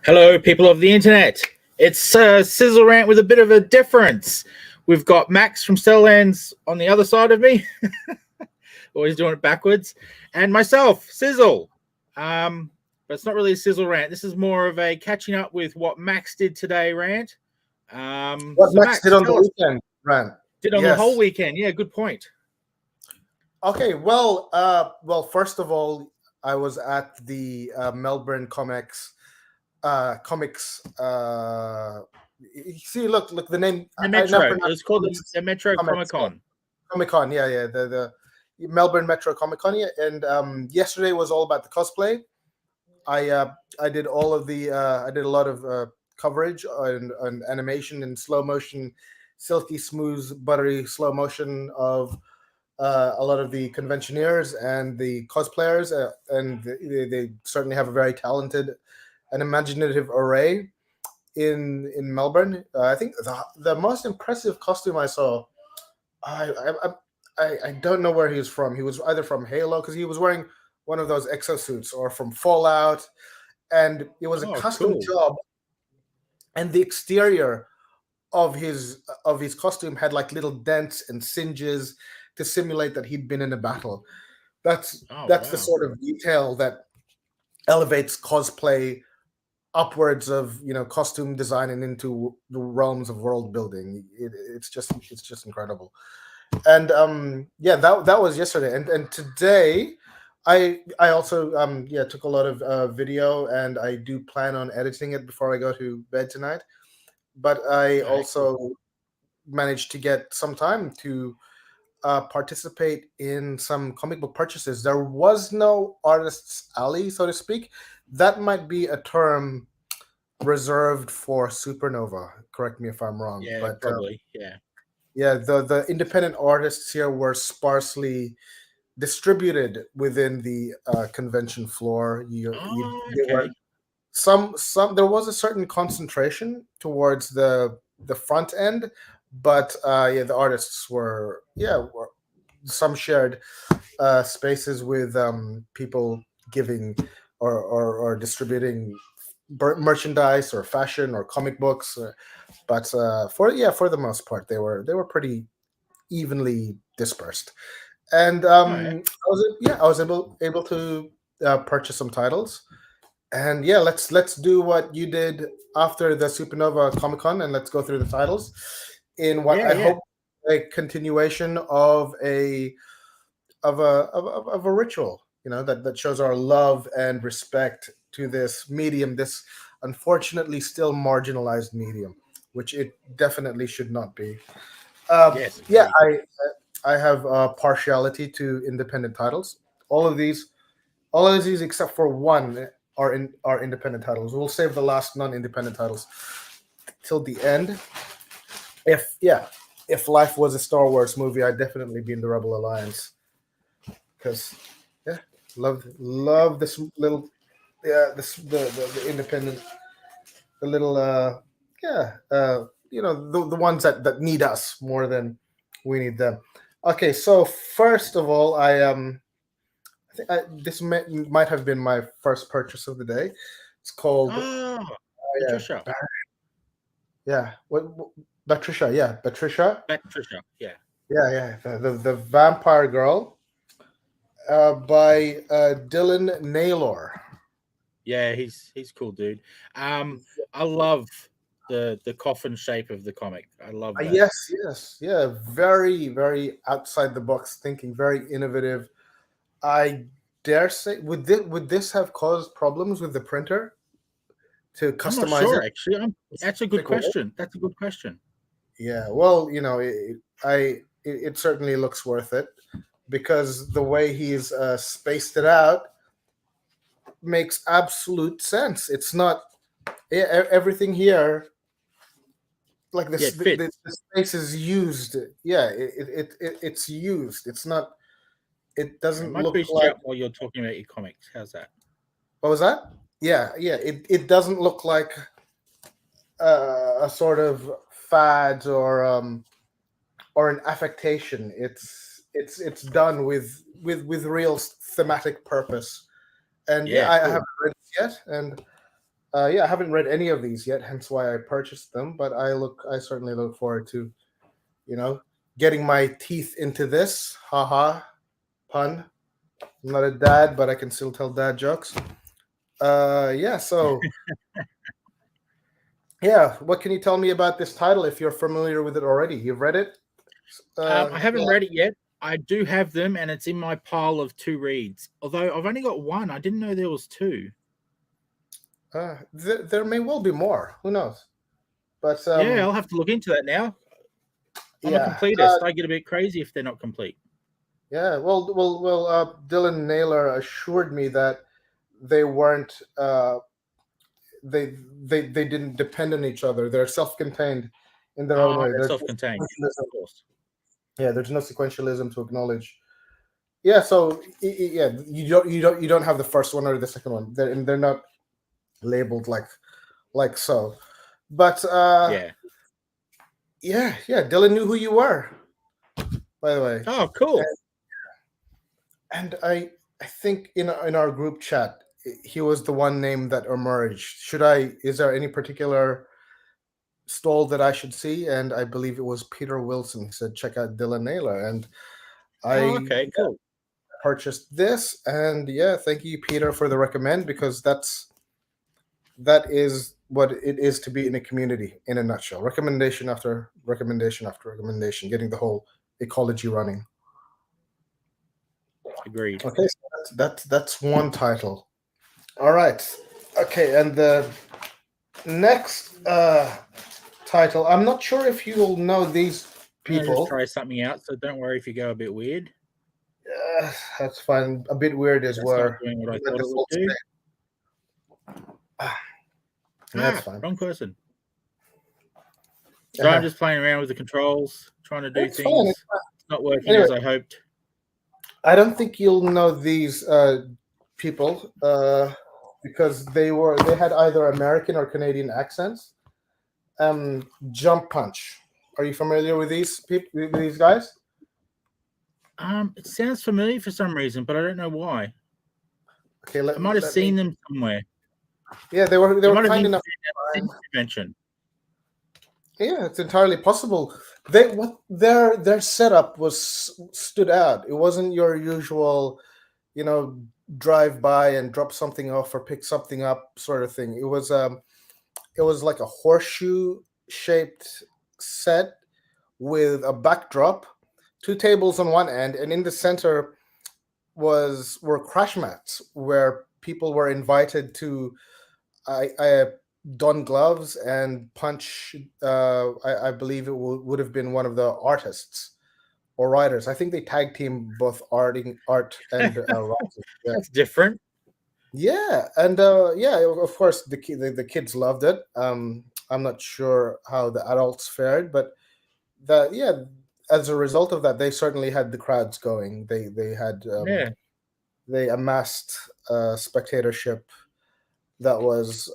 Hello, people of the internet. It's Sizzle Rant with a bit of a difference. We've got Max from Stellands on the other side of me, always doing it backwards, and myself, Sizzle. But it's not really a Sizzle Rant. This is more of a catching up with what Max did today rant. What Max did on the weekend, rant. Did on the whole weekend. Yeah, good point. Okay, well, first of all, I was at the Melbourne comics. See, look, the name. The Metro. It's called the Metro Comic Con. Comic Con, yeah. The Melbourne Metro Comic Con, yeah. And yesterday was all about the cosplay. I did all of the I did a lot of coverage on animation and slow motion, silky smooth, buttery slow motion of a lot of the conventioneers and the cosplayers, and they certainly have a very talented and imaginative array in Melbourne. I think the most impressive costume I saw, I don't know where he was from. He was either from Halo, because he was wearing one of those exosuits, or from Fallout, and it was a custom job. And the exterior of his costume had like little dents and singes to simulate that he'd been in a battle. That's the sort of detail that elevates cosplay upwards of costume design and into the realms of world building. It's just incredible. And that was yesterday, and today I also took a lot of video, and I do plan on editing it before I go to bed tonight. But I also managed to get some time to participate in some comic book purchases. There was no artist's alley, so to speak. That might be a term reserved for Supernova. Correct me if I'm wrong. Yeah, but probably. The independent artists here were sparsely distributed within the convention floor. Some there was a certain concentration towards the front end, but the artists were some shared spaces with people giving or distributing merchandise or fashion or comic books, but for the most part they were pretty evenly dispersed. And I was able to purchase some titles. And let's do what you did after the Supernova Comic Con, and let's go through the titles in what I hope a continuation of a ritual, that shows our love and respect to this medium, this unfortunately still marginalized medium, which it definitely should not be. I have partiality to independent titles. All of these except for one are independent titles. We'll save the last non-independent titles till the end. If life was a Star Wars movie, I'd definitely be in the Rebel Alliance, because love this little the independent, the little the ones that need us more than we need them. Okay, so first of all, this might have been my first purchase of the day. It's called Patricia. Patricia. Yeah. The Vampire Girl, by Dylan Naylor. Yeah, he's cool, dude. I love the coffin shape of the comic. I love that. Yes. Very, very outside the box thinking, very innovative. I dare say, would this have caused problems with the printer to customize I'm not sure, actually. That's a good question. Yeah, well, it certainly looks worth it, because the way he's spaced it out makes absolute sense. It's not everything here, like the space is used. Yeah, it's used. It's not. It doesn't look like. While you're talking about your comics, how's that? What was that? Yeah. It doesn't look like a sort of fad or an affectation. It's done with real thematic purpose. And I haven't read it yet, and Yeah, I haven't read any of these yet, hence why I purchased them. But I certainly look forward to, you know, getting my teeth into this. Haha, pun. I'm not a dad, but I can still tell dad jokes. Yeah. So yeah, what can you tell me about this title if you're familiar with it already? You've read it? I haven't read it yet. I do have them, and it's in my pile of to reads. Although I've only got one. I didn't know there was two. There may well be more. Who knows? But Yeah, I'll have to look into that now. I'm a yeah, completist. I get a bit crazy if they're not complete. yeah. Well. Dylan Naylor assured me that they weren't. They didn't depend on each other. They're self-contained in their own way. They're There's no self-contained. sequentialism. Of course. Yeah, there's no sequentialism to acknowledge. Yeah, so yeah, you don't have the first one or the second one. They're not labeled like so. But Yeah. yeah, Dylan knew who you were, by the way. Oh, cool. And I think in our group chat, he was the one name that emerged. Is there any particular stall that I should see? And I believe it was Peter Wilson. He said, check out Dylan Naylor. And Okay, cool. purchased this. And yeah, thank you, Peter, for the recommend, because that is what it is to be in a community in a nutshell. Recommendation after recommendation after recommendation, getting the whole ecology running. Agreed. Okay, so that's one title. All right. Okay, and the next title, I'm not sure if you'll know these people. Just try something out, so don't worry if you go a bit weird. That's fine. A bit weird is where doing what I thought it would do. That's fine. Wrong person. So I'm just playing around with the controls, trying to do things. It's not working as I hoped. I don't think you'll know these people because they had either American or Canadian accents. Jump Punch. Are you familiar with these people? With these guys? It sounds familiar for some reason, but I don't know why. Okay, I might have seen them somewhere. Yeah, they were kind enough. Convention. Yeah, it's entirely possible. Their setup stood out. It wasn't your usual, drive by and drop something off or pick something up sort of thing. It was like a horseshoe shaped set with a backdrop, two tables on one end, and in the center were crash mats where people were invited to I don gloves and punch. I believe it would have been one of the artists or writers. I think they tag team both art and writing. Yeah. That's different. Yeah, and of course the kids loved it. I'm not sure how the adults fared, but as a result of that, they certainly had the crowds going. They had they amassed spectatorship that was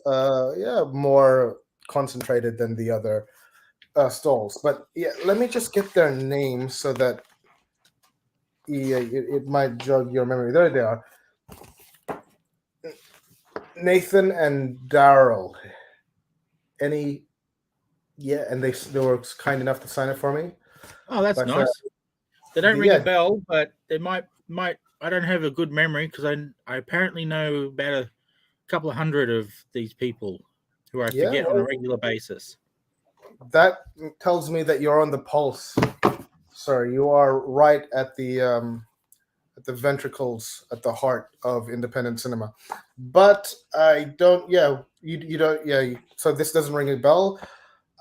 more concentrated than the other stalls. But yeah, let me just get their names so that it might jog your memory. There they are. Nathan and Daryl. And they were kind enough to sign it for me. Oh, that's nice. They don't ring a bell, but they might. I don't have a good memory because I apparently know about a couple of hundred of these people who I forget on a regular basis. That tells me that you're on the pulse, sir. You are right at the ventricles, at the heart of independent cinema. But I don't. Yeah, you don't. Yeah, so this doesn't ring a bell.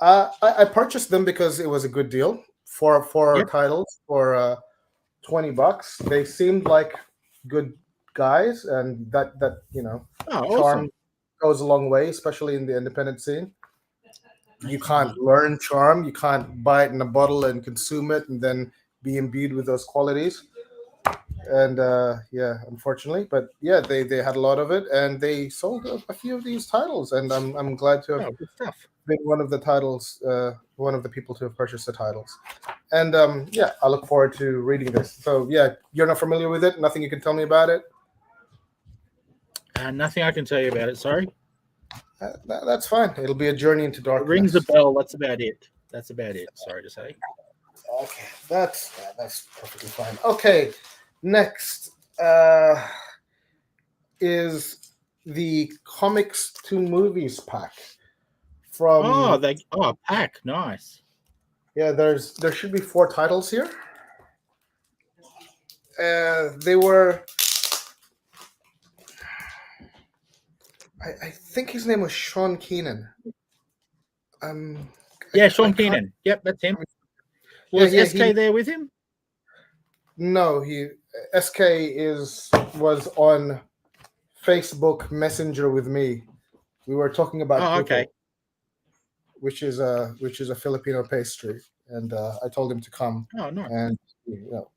I purchased them because it was a good deal for titles for $20. They seemed like good guys, and that charm awesome. goes a long way, especially in the independent scene. You can't learn charm. You can't buy it in a bottle and consume it and then be imbued with those qualities. And unfortunately, but yeah, they had a lot of it, and they sold a few of these titles, and I'm glad to have been one of the titles, one of the people to have purchased the titles. And I look forward to reading this. So yeah, you're not familiar with it? Nothing you can tell me about it? Nothing I can tell you about it. Sorry. That's fine. It'll be a journey into It darkness. rings a bell. That's about it. Sorry to say. Okay, that's perfectly fine. Okay, next is the comics to movies pack from. Pack, nice. Yeah, there should be 4 titles here. They were. I think his name was Sean Keenan. Sean Keenan. Yep, that's him. Was SK there with him? No, SK was on Facebook Messenger with me. We were talking about okay. which is a Filipino pastry, and I told him to come. Oh, nice. And of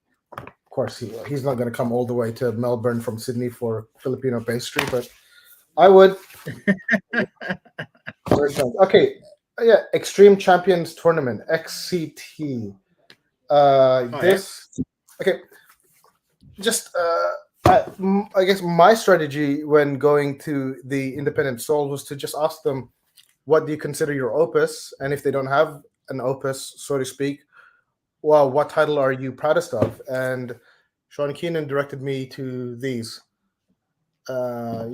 course, he's not going to come all the way to Melbourne from Sydney for Filipino pastry, but I would. Okay, yeah, Extreme Champions Tournament (XCT). Okay, just I guess my strategy when going to the independent stall was to just ask them, what do you consider your opus? And if they don't have an opus, so to speak, well, what title are you proudest of? And Sean Keenan directed me to these. I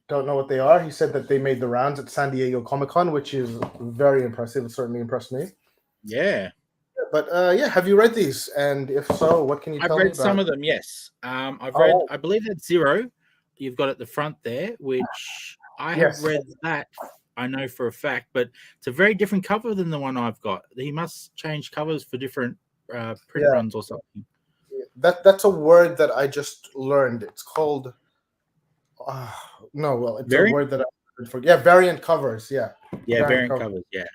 don't know what they are. He said that they made the rounds at San Diego Comic Con, which is very impressive. It certainly impressed me. Yeah. But have you read these? And if so, what can you tell me about? I've read some of them, yes. I've read, I believe that's Zero. You've got at the front there, which I have read that, I know for a fact, but it's a very different cover than the one I've got. He must change covers for different print runs or something. That's a word that I just learned. It's called it's a word that I heard for. Yeah, variant covers. Yeah, variant covers. Yeah.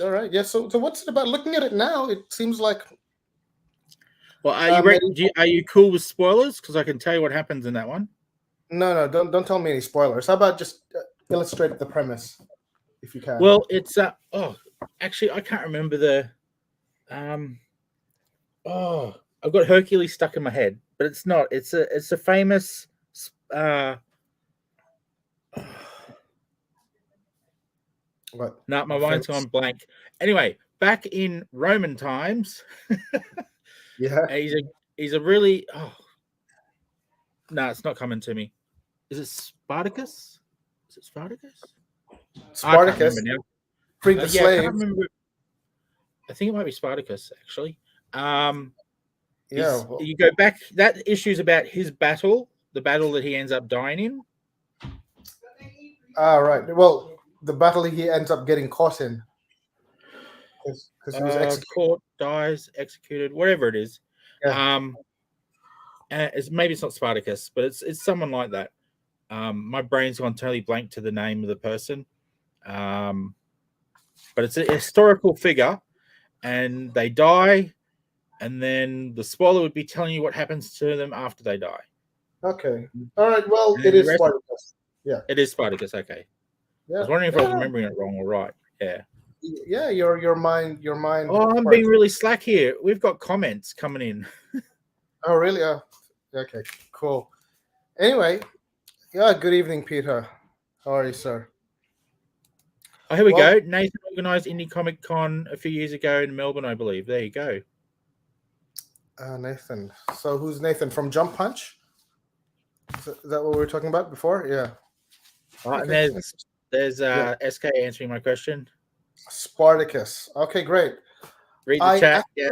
All right. Yeah. So what's it about? Looking at it now, it seems like. Well, are you cool with spoilers? Because I can tell you what happens in that one. No, don't tell me any spoilers. How about just illustrate the premise, if you can? Well, it's actually I can't remember the I've got Hercules stuck in my head, but it's not. It's a famous what? No, my mind's gone blank. Anyway, back in Roman times, he's a really no, it's not coming to me. Is it Spartacus? Is it Spartacus? Spartacus. Freed the slaves. I can't remember. I think it might be Spartacus, actually. You go back. That issue's about his battle, the battle that he ends up dying in. Right. Well, the battle he ends up getting caught in. Because he was executed. Caught, dies, executed, whatever it is. Yeah. Maybe it's not Spartacus, but it's someone like that. My brain's gone totally blank to the name of the person. But it's a historical figure, and they die, and then the spoiler would be telling you what happens to them after they die. Okay. All right. Well, it is Spartacus. Yeah. It is Spartacus. Okay. Yeah. I was wondering if I was remembering it wrong or right. Yeah. Yeah, your mind. Oh, I'm being really slack here. We've got comments coming in. Oh, really? Okay, cool. Anyway, good evening, Peter. How are you, sir? Oh, here we go. Nathan organized Indie Comic Con a few years ago in Melbourne, I believe. There you go. Nathan. So who's Nathan? From Jump Punch? Is that what we were talking about before? Yeah. Okay. And there's SK answering my question. Spartacus. Okay, great. Read the chat. Yeah.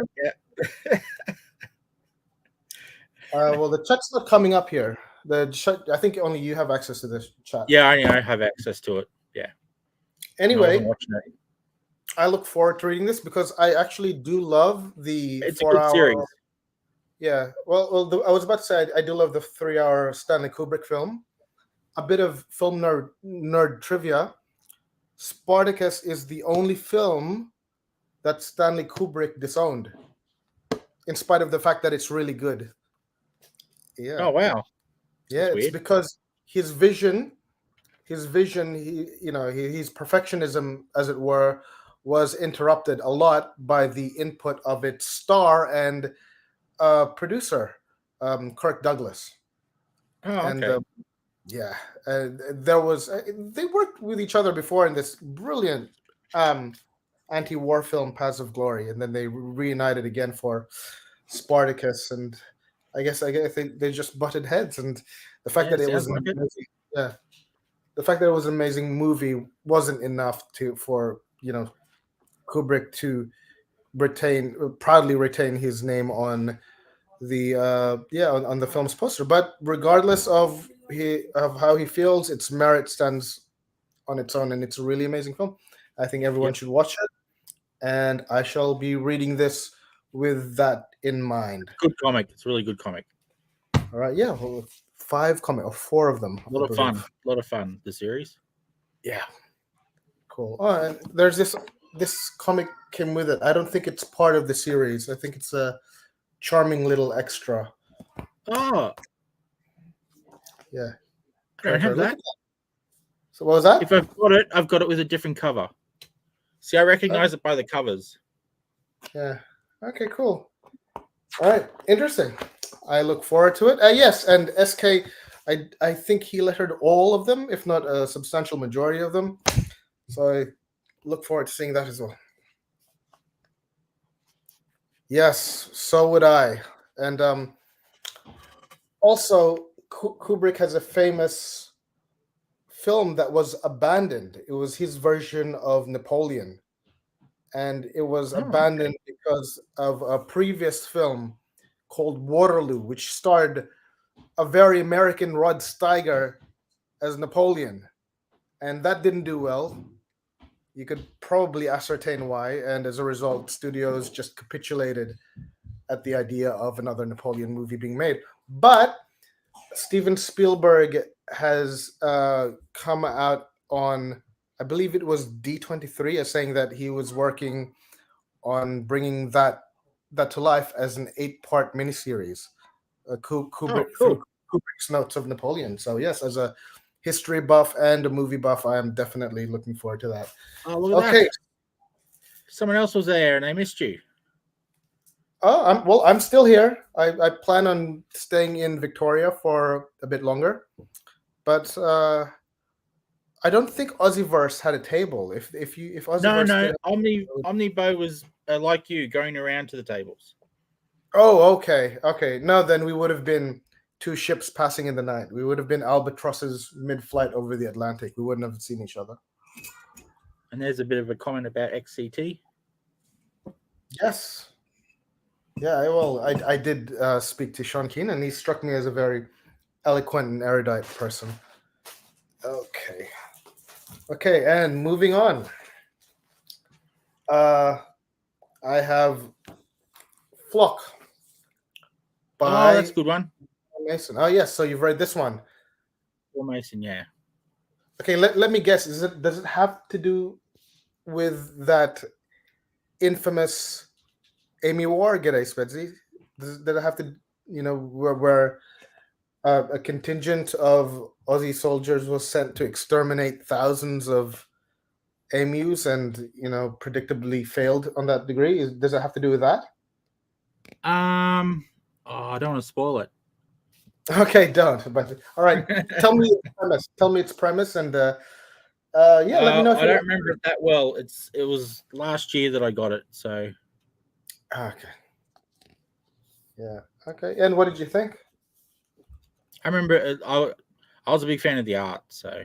Well, the chat's not coming up here. I think only you have access to this chat. Yeah, I have access to it. Yeah. Anyway, I look forward to reading this because I actually do love the 4-hour series. Yeah. Well, I was about to say I do love the 3-hour Stanley Kubrick film. A bit of film nerd trivia. Spartacus is the only film that Stanley Kubrick disowned, in spite of the fact that it's really good. Yeah. Oh wow. Yeah, it's because his vision, his perfectionism, as it were, was interrupted a lot by the input of its star and producer, Kirk Douglas. Oh, okay. Yeah, there was they worked with each other before in this brilliant anti-war film, Paths of Glory, and then they reunited again for Spartacus, and I think they just butted heads, and the fact Yeah, that it was sounds an like it. amazing, yeah, the fact that it was an amazing movie wasn't enough for Kubrick to proudly retain his name on the on the film's poster. But regardless of how he feels, its merit stands on its own, and it's a really amazing film. I think everyone Yep. should watch it, and I shall be reading this with that in mind. Good comic. It's a really good comic. All right, yeah, well, 5 comic or 4 of them, A lot I of fun. believe. A lot of fun. The series. Yeah, cool. Oh, and there's this comic came with it. I don't think it's part of the series. I think it's a charming little extra. Oh, Yeah, I don't have Look that. at that. So what was that? If I've got it with a different cover. See, I recognize it by the covers. Yeah. Okay, cool. All right, interesting. I look forward to it. Yes, and SK, I think he lettered all of them, if not a substantial majority of them. So I look forward to seeing that as well. Yes, so would I. And also, Kubrick has a famous film that was abandoned. It was his version of Napoleon, and it was Oh, okay. abandoned because of a previous film called Waterloo, which starred a very American Rod Steiger as Napoleon, and that didn't do well. You could probably ascertain why, and as a result, studios just capitulated at the idea of another Napoleon movie being made. But Steven Spielberg has come out on, I believe it was D23, as saying that he was working on bringing that to life as an 8-part miniseries. Oh, Kubrick through cool. Kubrick's Notes of Napoleon. So yes, as a history buff and a movie buff, I am definitely looking forward to that. Oh, look at Okay. that. Someone else was there and they missed you. I'm still here. I plan on staying in Victoria for a bit longer, but I don't think Aussieverse had a table. If Aussieverse No. did, Omnibo was like you going around to the tables. oh, okay. No, then we would have been 2 ships passing in the night. We would have been albatrosses mid-flight over the Atlantic. We wouldn't have seen each other. And there's a bit of a comment about XCT. Yes. Yeah, well, I did speak to Sean Keane, and he struck me as a very eloquent and erudite person. Okay, and moving on. I have Flock by that's a good one. Mason. Oh yes, so you've read this one. Paul Mason, yeah. Okay, let me guess. Does it have to do with that infamous Amy Wargate, Spetsy? Does it have to, where a contingent of Aussie soldiers was sent to exterminate thousands of emus, and predictably failed on that degree? Does it have to do with that? I don't want to spoil it. Okay, don't. But all right, tell me its premise. Tell me its premise, and let me know. I don't remember it that well. It was last year that I got it, so. Okay. Yeah. Okay. And what did you think? I remember I was a big fan of the art, so.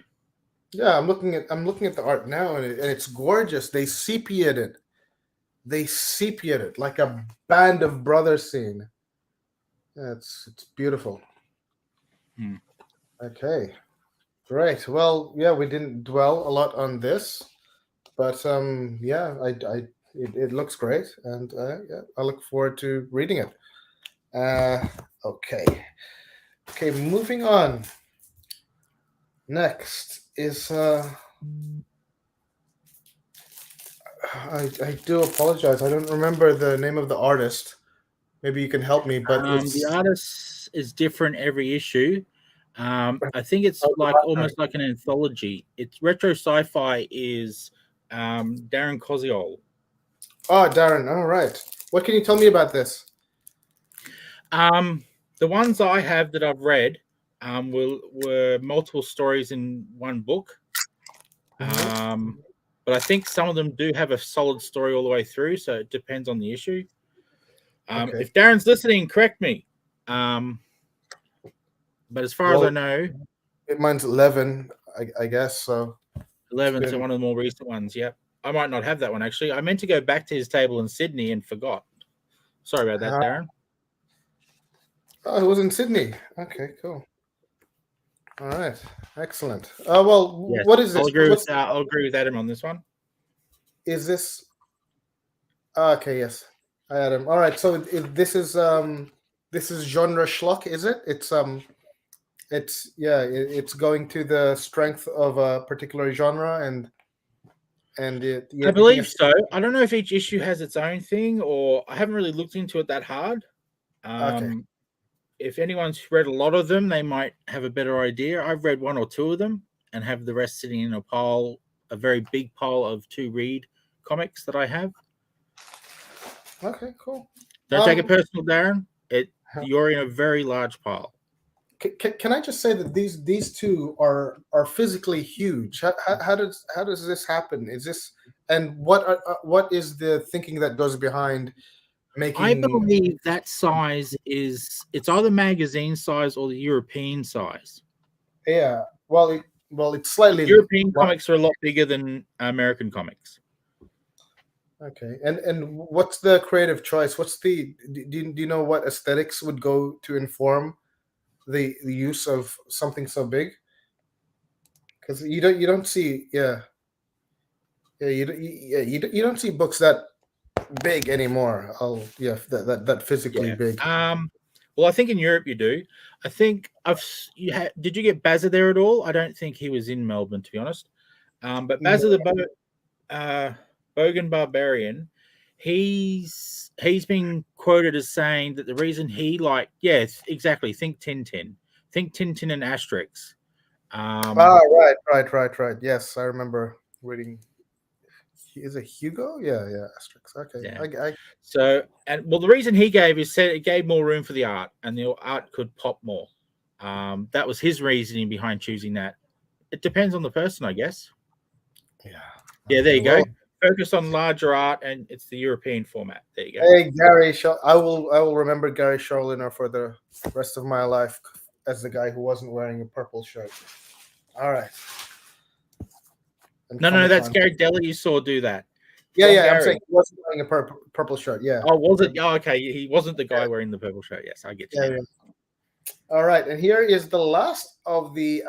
Yeah, I'm looking at the art now, and it's gorgeous. They sepiated it. They sepiated it like a Band of Brothers scene. Yeah, it's beautiful. Okay, great. Well, yeah, we didn't dwell a lot on this, but yeah, it looks great, and yeah, I look forward to reading it. Okay, moving on. Next is I do apologize. I don't remember the name of the artist. Maybe you can help me. But the artist is different every issue. I think it's almost like an anthology. It's retro sci-fi is Darren Koziol. Oh, Darren. All right. What can you tell me about this? The ones I have that I've read were multiple stories in one book. But I think some of them do have a solid story all the way through, so it depends on the issue. Okay. If Darren's listening, correct me. But as far as I know, mine's 11, I guess. So 11, so one of the more recent ones. Yep. I might not have that one, actually. I meant to go back to his table in Sydney and forgot. Sorry about that, Darren. Oh, it was in Sydney. Okay, cool. All right, excellent. Well, yes, what is this? I'll agree with Adam on this one. Is this? Okay, yes, Adam. All right, so this is genre schlock, is it? It's going to the strength of a particular genre and I believe so. I don't know if each issue has its own thing, or I haven't really looked into it that hard. Okay. If anyone's read a lot of them, they might have a better idea. I've read one or two of them and have the rest sitting in a very big pile of to read comics that I have. Okay, cool. Don't take it personal, Darren. You're in a very large pile. Can I just say that these two are physically huge? How does this happen? Is this, and what is the thinking that goes behind making? I believe that size it's either magazine size or the European size. Yeah, well, it's slightly. European comics are a lot bigger than American comics. Okay, and what's the creative choice? Do you know what aesthetics would go to inform the use of something so big? Because you don't see you don't see books that big anymore. That physically big. Well, I think in Europe you do. I think did you get Bazza there at all? I don't think he was in Melbourne, to be honest. But Bazza the Bogan Barbarian, he's been quoted as saying that the reason he exactly, think Tintin and Asterix. Right. Yes, I remember reading. Is it Hugo? Yeah, Asterix. Okay. Yeah. The reason he gave is said it gave more room for the art, and the art could pop more. That was his reasoning behind choosing that. It depends on the person, I guess. Yeah. Yeah, there you go. Focus on larger art, and it's the European format. There you go. Hey, Gary, I will remember Gary Charliner for the rest of my life as the guy who wasn't wearing a purple shirt. All right. No, that's Gary Della. You saw do that. Yeah. I'm saying he wasn't wearing a purple shirt. Yeah. Oh, was it? Oh, okay. He wasn't the guy wearing the purple shirt. Yes, I get you. Yeah. All right, and here is the last of the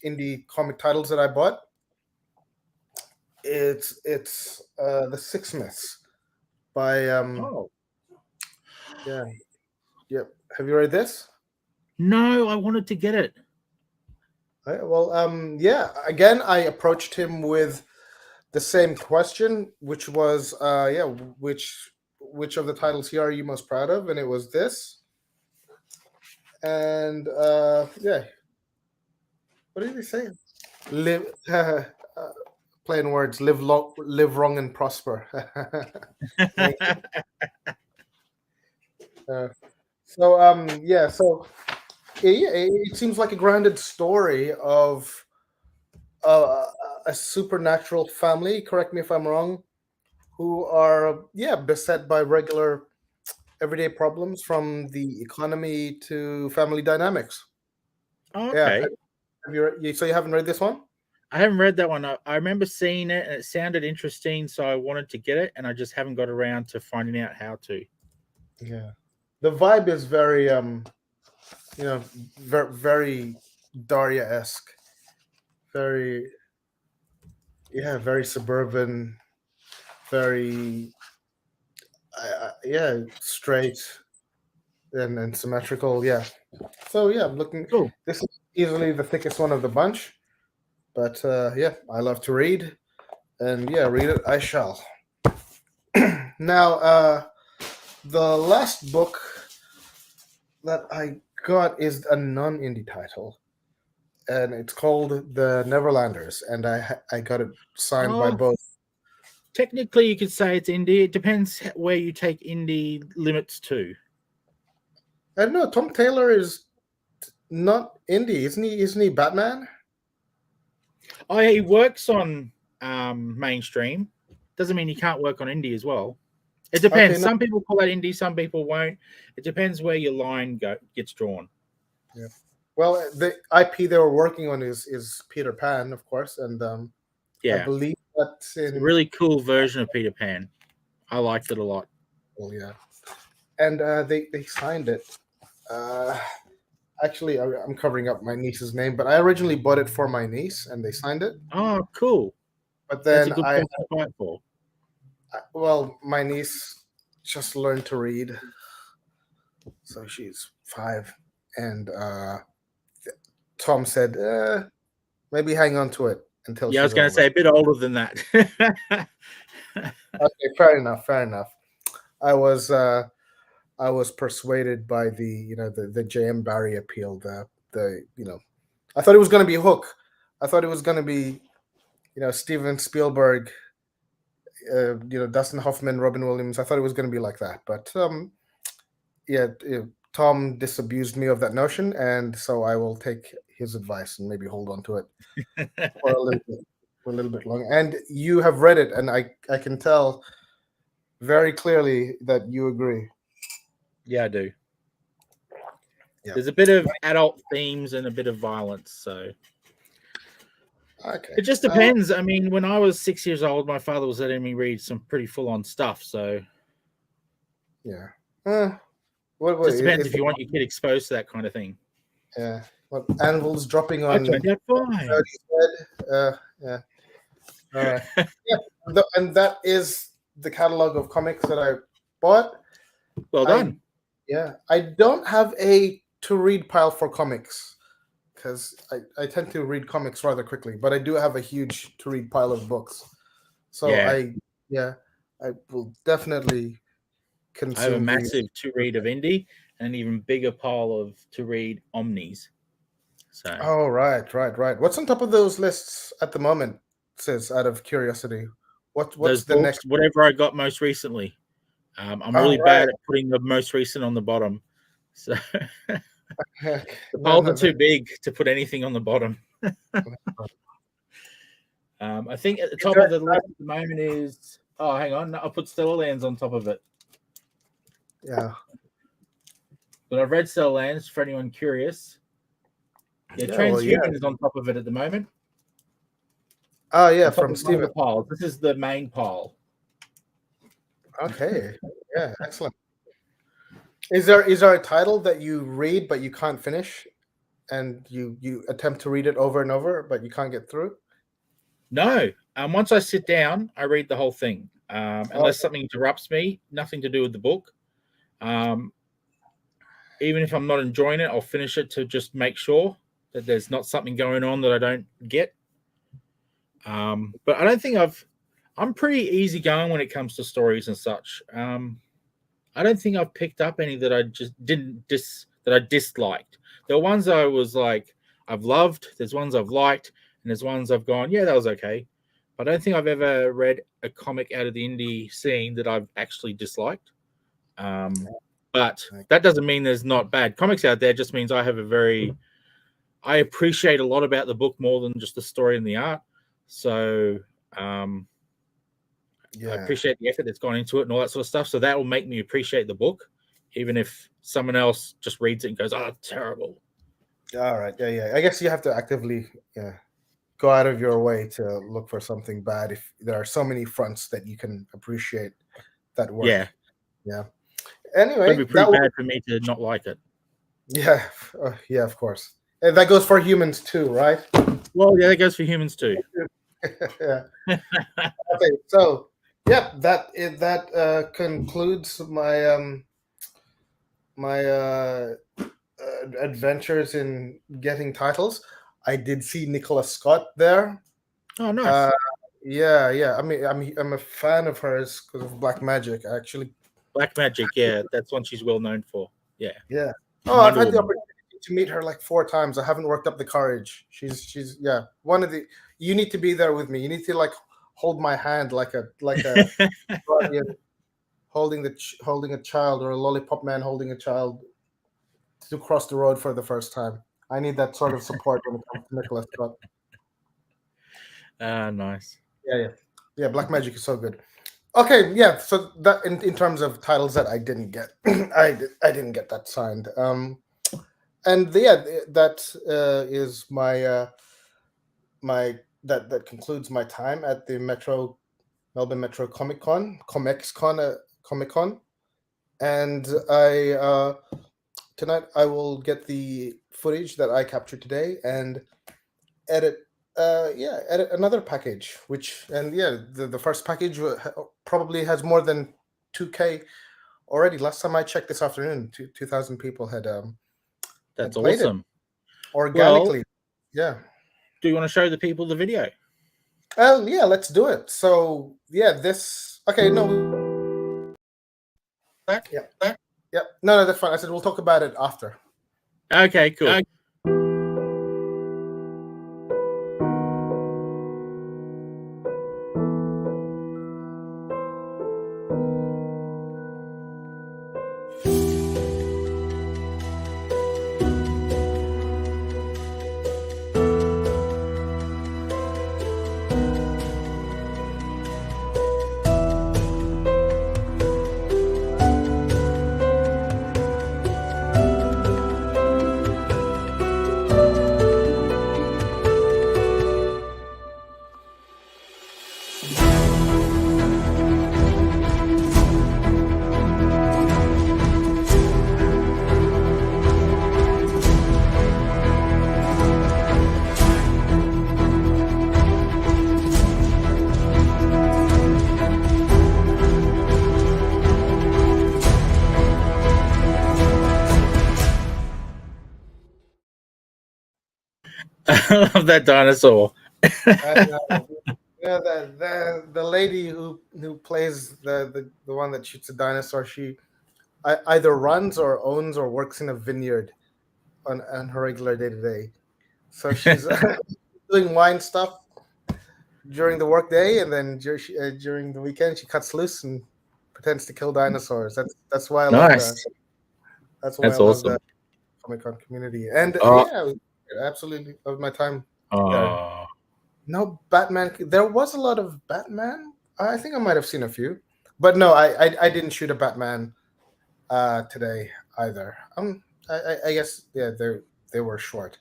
indie comic titles that I bought. It's the Six Myths by yeah. Yep. Have you read this? No, I wanted to get it. Well, again, I approached him with the same question, which was which of the titles here are you most proud of? And it was this. And what did he say? Live plain words, live wrong and prosper. It seems like a grounded story of a supernatural family, correct me if I'm wrong, who are beset by regular everyday problems, from the economy to family dynamics. Okay. So you haven't read this one? I haven't read that one. I remember seeing it and it sounded interesting, so I wanted to get it, and I just haven't got around to finding out how to. Yeah. The vibe is very very Daria-esque. Very suburban, very straight and symmetrical. Yeah. So I'm looking. Cool. This is easily the thickest one of the bunch, but I love to read, and read it I shall. Now, the last book that I got is a non-indie title, and it's called The Neverlanders, and I got it signed by both. Technically, you could say it's indie. It depends where you take indie limits to. I don't know. Tom Taylor is not indie, isn't he? Isn't he Batman? Oh, he works on mainstream. Doesn't mean he can't work on indie as well. It Okay, depends. no. Some people call that indie, some people won't. It depends where your line gets drawn. Yeah. Well, the IP they were working on is Peter Pan, of course, and I Yeah, believe that's it's a in. really cool version of Peter Pan. I liked it a lot. Well, yeah, and they signed it. Uh, Actually, I'm covering up my niece's name, but I originally bought it for my niece, and they signed it. Oh, cool. But That's a then good person to buy it for. well, my niece just learned to read, so she's 5, and Tom said, maybe hang on to it until Yeah, I was she's going to older. say a bit older than that. Okay, fair enough. Fair enough. I was uh, I was persuaded by the J.M. Barrie appeal. I thought it was going to be Hook. I thought it was going to be Steven Spielberg, Dustin Hoffman, Robin Williams. I thought it was going to be like that, but yeah, Tom disabused me of that notion, and so I will take his advice and maybe hold on to it for a little bit long. And you have read it, and I can tell very clearly that you agree. Yeah, I do. Yeah. There's a bit of adult themes and a bit of violence, so Okay. it just depends. I mean, when I was 6 years old, my father was letting me read some pretty full-on stuff. So Yeah. it just depends if you want your kid exposed to that kind of thing. Yeah. What anvils dropping I on turned out fine. head? Yeah. All right. Yeah. And that is the catalog of comics that I bought. Well done. I don't have a to read pile for comics because I tend to read comics rather quickly, but I do have a huge to read pile of books. So Yeah. I will definitely consume. I have a massive to read of indie and an even bigger pile of to read omnis. So Oh, right. What's on top of those lists at the moment? Says out of curiosity, what's those the books, next? whatever I got most recently. I'm Oh, really right. bad at putting the most recent on the bottom. So the No, piles are too big to put anything on the bottom. I think at the top of the list at the moment is. Oh, hang on. I'll put Stellar Lands on top of it. Yeah. But I've read Stellar Lands for anyone curious. Yeah, Transhuman is on top of it at the moment. Oh, yeah, from Steven. Piles. This is the main pile. Okay. Yeah, excellent. Is there a title that you read but you can't finish, and you attempt to read it over and over but you can't get through? No. Once I sit down, I read the whole thing. Unless something interrupts me, nothing to do with the book. Even if I'm not enjoying it, I'll finish it to just make sure that there's not something going on that I don't get. But I don't think I'm pretty easygoing when it comes to stories and such. I don't think I've picked up any that I just that I disliked. There are ones I was like, I've loved, there's ones I've liked, and there's ones I've gone, yeah, that was okay. But I don't think I've ever read a comic out of the indie scene that I've actually disliked. But that doesn't mean there's not bad comics out there. It just means I appreciate a lot about the book more than just the story and the art. So I appreciate the effort that's gone into it and all that sort of stuff. So that will make me appreciate the book, even if someone else just reads it and goes, "Oh, terrible." All right. Yeah. I guess you have to actively go out of your way to look for something bad if there are so many fronts that you can appreciate that work. Yeah. Anyway, it'd be pretty bad for me to not like it. Yeah. Yeah, of course. And that goes for humans too, right? Well, yeah, that goes for humans too. Yeah. Okay, so yeah, that concludes my adventures in getting titles. I did see Nicola Scott there. Oh, nice. Yeah. I mean, I'm a fan of hers because of Black Magic, actually. Black Magic, yeah, that's one she's well known for. Yeah. Oh, I've had the opportunity to meet her like 4 times. I haven't worked up the courage. She's one of the. You need to be there with me. You need to like hold my hand like a guardian holding a child, or a lollipop man holding a child. to cross the road for the first time. I need that sort of support when it comes to Nicholas Scott. Nice. Yeah. Black Magic is so good. Okay, yeah. So that in terms of titles that I didn't get, I didn't get that signed. And that is my that concludes my time at the Melbourne Metro Comic Con, Comic Con, and tonight I will get the footage that I captured today and edit edit another package, the first package probably has more than 2K already. Last time I checked this afternoon, 2,000 people had that's played awesome it organically. Do you want to show the people the video? Well, yeah, let's do it. So this no, that's fine. I said we'll talk about it after. Okay, cool. I love that dinosaur. And, the lady who plays the one that shoots a dinosaur, she either runs or owns or works in a vineyard on her regular day to day. So she's doing wine stuff during the workday, and then during the weekend she cuts loose and pretends to kill dinosaurs. That's why I love that. That's why I love the Comic Con community. And absolutely of my time there. No Batman. There was a lot of Batman. I think I might have seen a few, but no, I didn't shoot a Batman today either. I guess they were short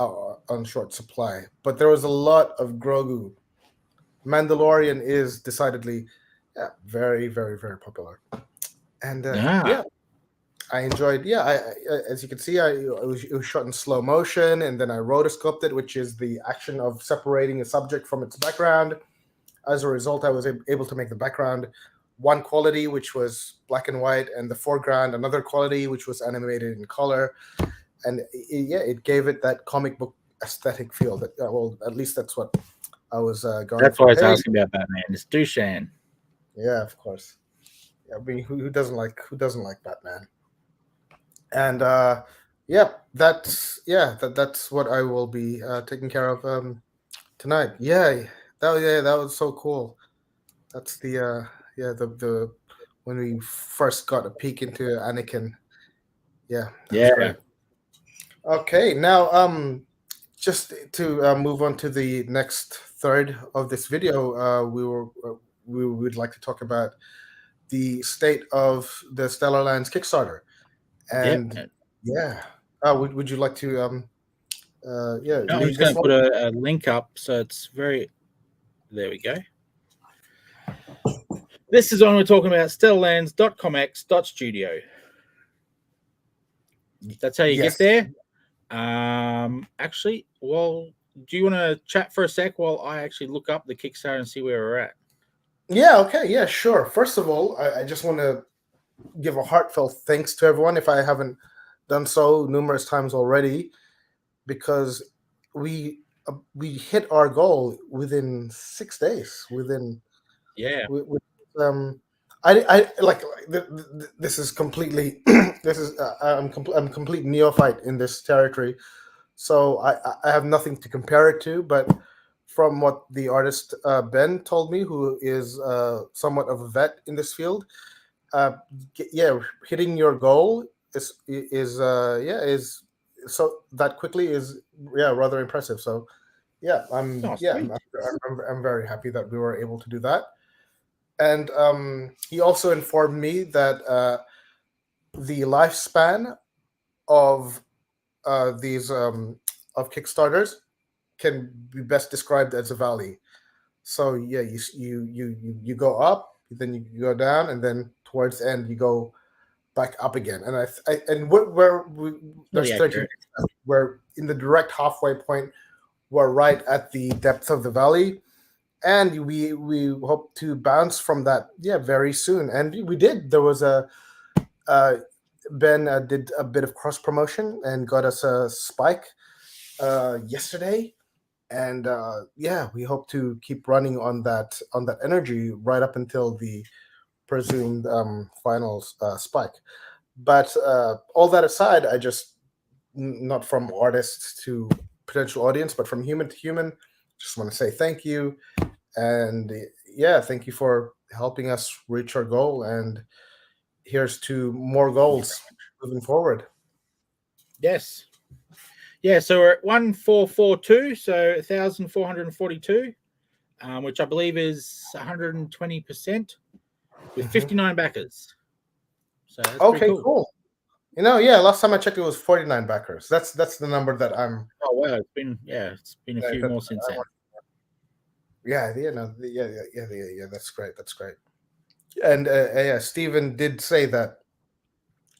on short supply, but there was a lot of Grogu. Mandalorian is decidedly very, very, very popular, and I enjoyed. As you can see, it was shot in slow motion, and then I rotoscoped it, which is the action of separating a subject from its background. As a result, I was able to make the background one quality, which was black and white, and the foreground another quality, which was animated in color. And it gave it that comic book aesthetic feel. That well, at least that's what I was going. That's why I was asking about Batman. It's Dushan. Yeah, of course. Yeah, I mean, who doesn't like Batman? And that's what I will be taking care of tonight. That was so cool. That's the when we first got a peek into Anakin. Yeah. Great. Okay, now just to move on to the next third of this video, we would like to talk about the state of the Stellar Lands Kickstarter. And would you like to I'm just going to put a link up so it's very. There we go. This is when we're talking about stellarlands.comx.studio. That's how you get there. Actually, well, do you want to chat for a sec while I actually look up the Kickstarter and see where we're at? Yeah, okay, yeah, sure. First of all, I just want to give a heartfelt thanks to everyone, if I haven't done so numerous times already, because we hit our goal within 6 days. I like this is completely I'm complete neophyte in this territory, so I have nothing to compare it to, but from what the artist Ben told me, who is somewhat of a vet in this field, hitting your goal is so that quickly is rather impressive. So I'm very happy that we were able to do that. And he also informed me that the lifespan of these of Kickstarters can be best described as a valley. So you go up, then you go down, and then towards the end you go back up again. And there's 13. We're in the direct halfway point. We're right at the depth of the valley, and we hope to bounce from that very soon. And we did. There was a Ben did a bit of cross promotion and got us a spike yesterday, and we hope to keep running on that energy right up until the presumed final spike. But all that aside, I just, not from artists to potential audience, but from human to human, just want to say thank you. And thank you for helping us reach our goal. And here's to more goals moving forward. Yes. Yeah, so we're at 1442, so 1,442, which I believe is 120% with 59 backers. So that's okay, cool. Last time I checked, it was 49 backers. That's the number that I'm. Oh wow, it's been a few more since then. That's great. That's great. And Stephen did say that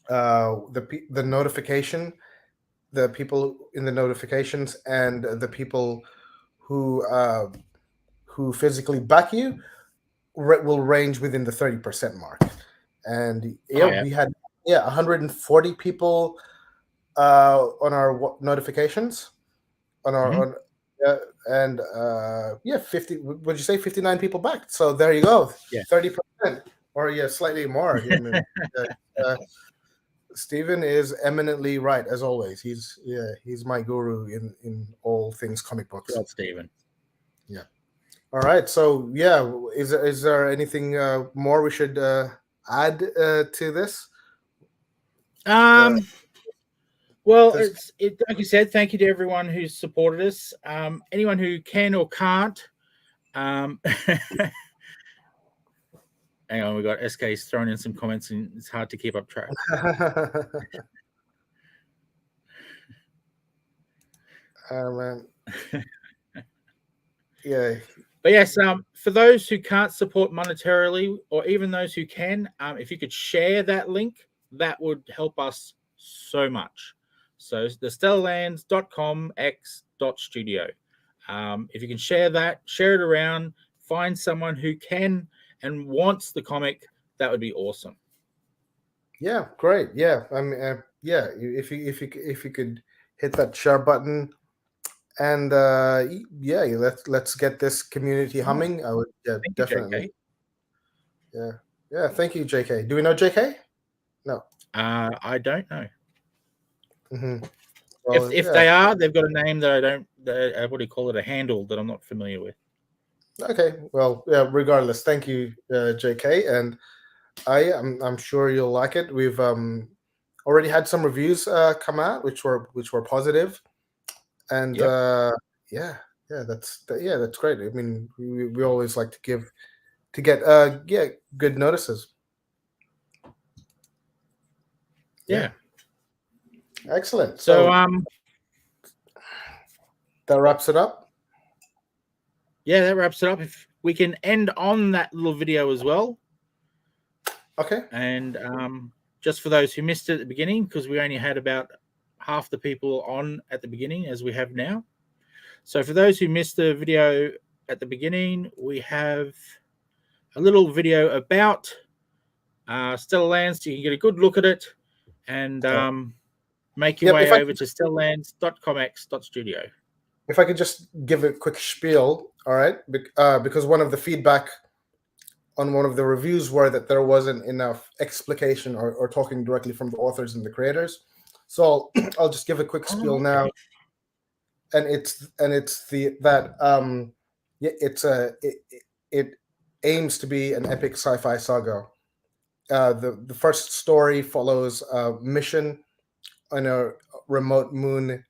the notification, the people in the notifications, and the people who physically back you will range within the 30% mark. And we had 140 people on our notifications on our 50. Would you say 59 people backed? So there you go. 30%, or slightly more. Stephen is eminently right, as always. He's my guru in all things comic books. Well, Stephen. Yeah. All right. So is there anything more we should add to this? Well, like you said, thank you to everyone who's supported us. Anyone who can or can't. Hang on, we got SK's thrown in some comments, and it's hard to keep up track. Man. Yeah. But yes, for those who can't support monetarily, or even those who can, if you could share that link, that would help us so much. So the stellarlands.com/x.studio. If you can share it around, find someone who can and wants the comic, that would be awesome. Yeah, great. Yeah, I mean, if you could hit that share button, and let's get this community humming. I would definitely. You, yeah. Thank you, JK. Do we know JK? No. I don't know. Mm-hmm. Well, if they are, they've got a name that I don't. What do you call it? A handle that I'm not familiar with. Okay. Well, regardless, thank you, JK, and I'm sure you'll like it. We've already had some reviews come out, which were positive, and that's great. I mean, we always like to get good notices. Yeah. Excellent. So that wraps it up. Yeah, that wraps it up. If we can end on that little video as well. Okay. And just for those who missed it at the beginning, because we only had about half the people on at the beginning as we have now. So for those who missed the video at the beginning, we have a little video about Stellar Lands. You can get a good look at it and make your way over to stellarlands.com/x.studio. If I could just give a quick spiel, all right? Because one of the feedback on one of the reviews were that there wasn't enough explication or talking directly from the authors and the creators. So I'll just give a quick spiel now. And it aims to be an epic sci-fi saga. the first story follows a mission on a remote moon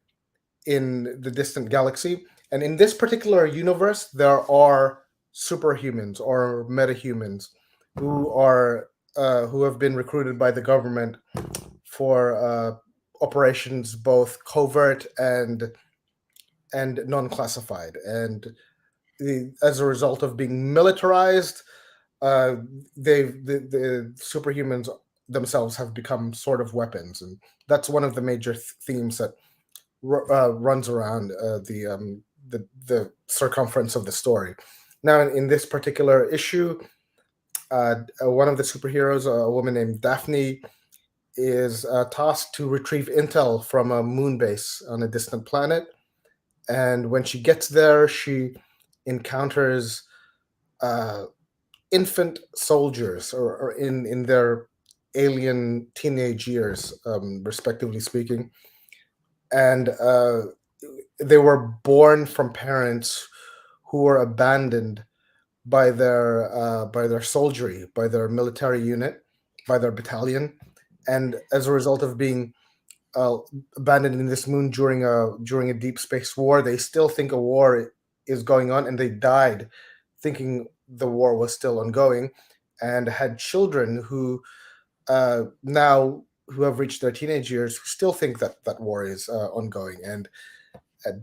in the distant galaxy. And in this particular universe, there are superhumans or metahumans who have been recruited by the government for operations both covert and non-classified. And as a result of being militarized, the superhumans themselves have become sort of weapons, and that's one of the major themes that runs around the circumference of the story. Now, in this particular issue, one of the superheroes, a woman named Daphne, is tasked to retrieve intel from a moon base on a distant planet. And when she gets there, she encounters infant soldiers, or in their alien teenage years, respectively speaking. And they were born from parents who were abandoned by their soldiery, by their military unit, by their battalion, and as a result of being abandoned in this moon during a deep space war, they still think a war is going on, and they died thinking the war was still ongoing, and had children who now who have reached their teenage years who still think that war is ongoing. And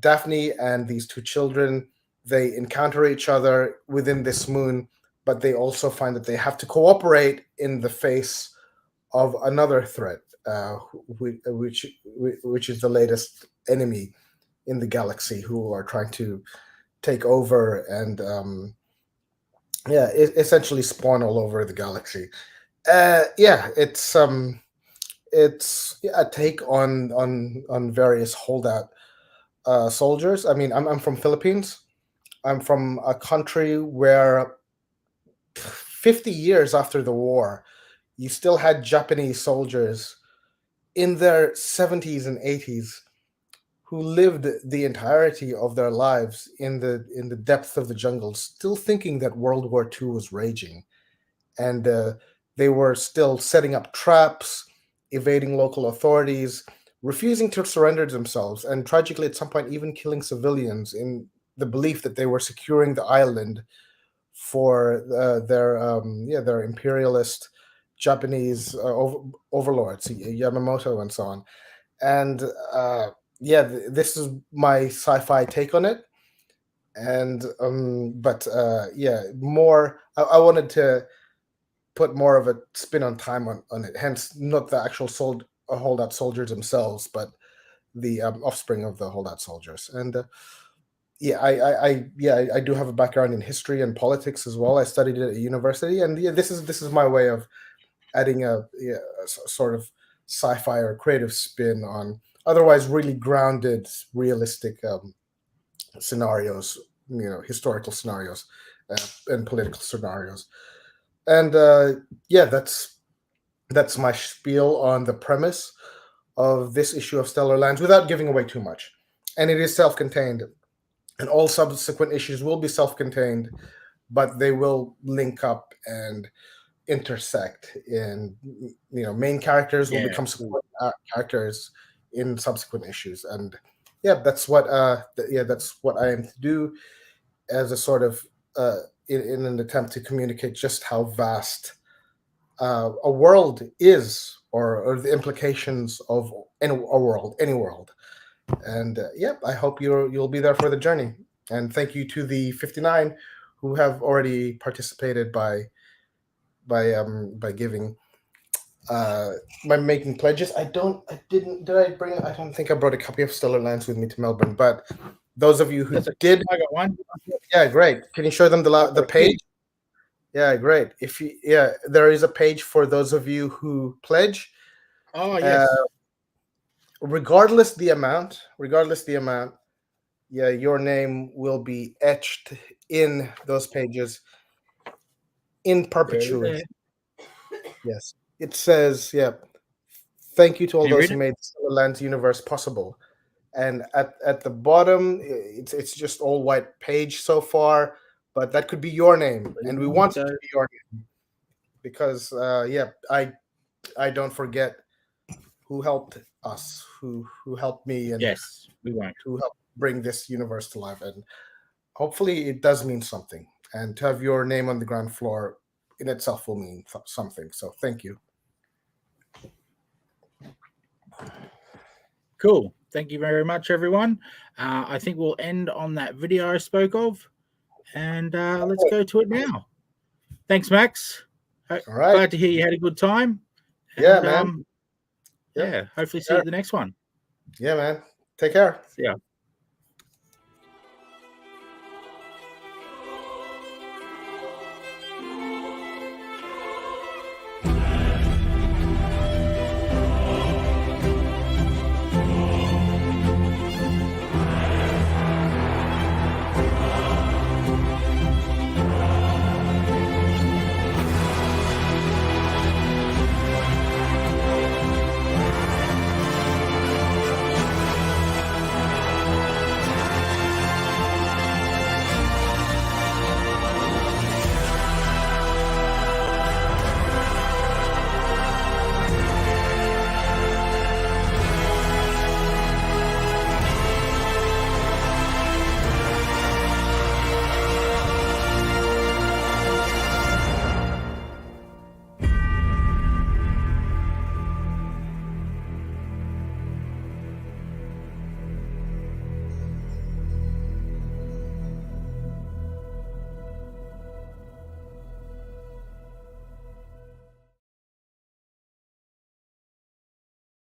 Daphne and these two children, they encounter each other within this moon, but they also find that they have to cooperate in the face of another threat, which is the latest enemy in the galaxy, who are trying to take over and essentially spawn all over the galaxy. It's a take on various holdout soldiers. I mean, I'm from Philippines. I'm from a country where 50 years after the war, you still had Japanese soldiers in their 70s and 80s who lived the entirety of their lives in the depth of the jungle, still thinking that World War II was raging. And they were still setting up traps, evading local authorities, refusing to surrender themselves, and tragically, at some point, even killing civilians in the belief that they were securing the island for their imperialist Japanese overlords, Yamamoto and so on. And this is my sci-fi take on it. And more. I wanted to put more of a spin on time on it. Hence, not the actual holdout soldiers themselves, but the offspring of the holdout soldiers. And I do have a background in history and politics as well. I studied it at university, and this is my way of adding a sort of sci-fi or creative spin on otherwise really grounded, realistic scenarios, historical scenarios and political scenarios. And that's my spiel on the premise of this issue of Stellar Lands, without giving away too much. And it is self-contained, and all subsequent issues will be self-contained, but they will link up and intersect. In main characters will become support characters in subsequent issues. And that's what I aim to do, as a sort of in an attempt to communicate just how vast a world is, or the implications of any world. And I hope you'll be there for the journey. And thank you to the 59 who have already participated by giving by making pledges. I don't think I brought a copy of Stellar Lands with me to Melbourne, but those of you who did, I got one. Yeah, great. Can you show them the page? Yeah, great. There is a page for those of you who pledge. Oh yes. Regardless the amount, your name will be etched in those pages in perpetuity. Yes, it says, thank you to all those who made the Stellar Lands universe possible. And at the bottom, it's just all white page so far, but that could be your name, and we want it to be your name, because I don't forget who helped us, who helped me, and yes, we won't. who helped bring this universe to life. And hopefully it does mean something. And to have your name on the ground floor in itself will mean something. So thank you. Cool. Thank you very much, everyone. I think we'll end on that video I spoke of. And let's go to it now. Thanks, Max. All right. Glad to hear you had a good time. Yeah, man. Yeah, hopefully see you at the next one. Yeah, man. Take care. See ya.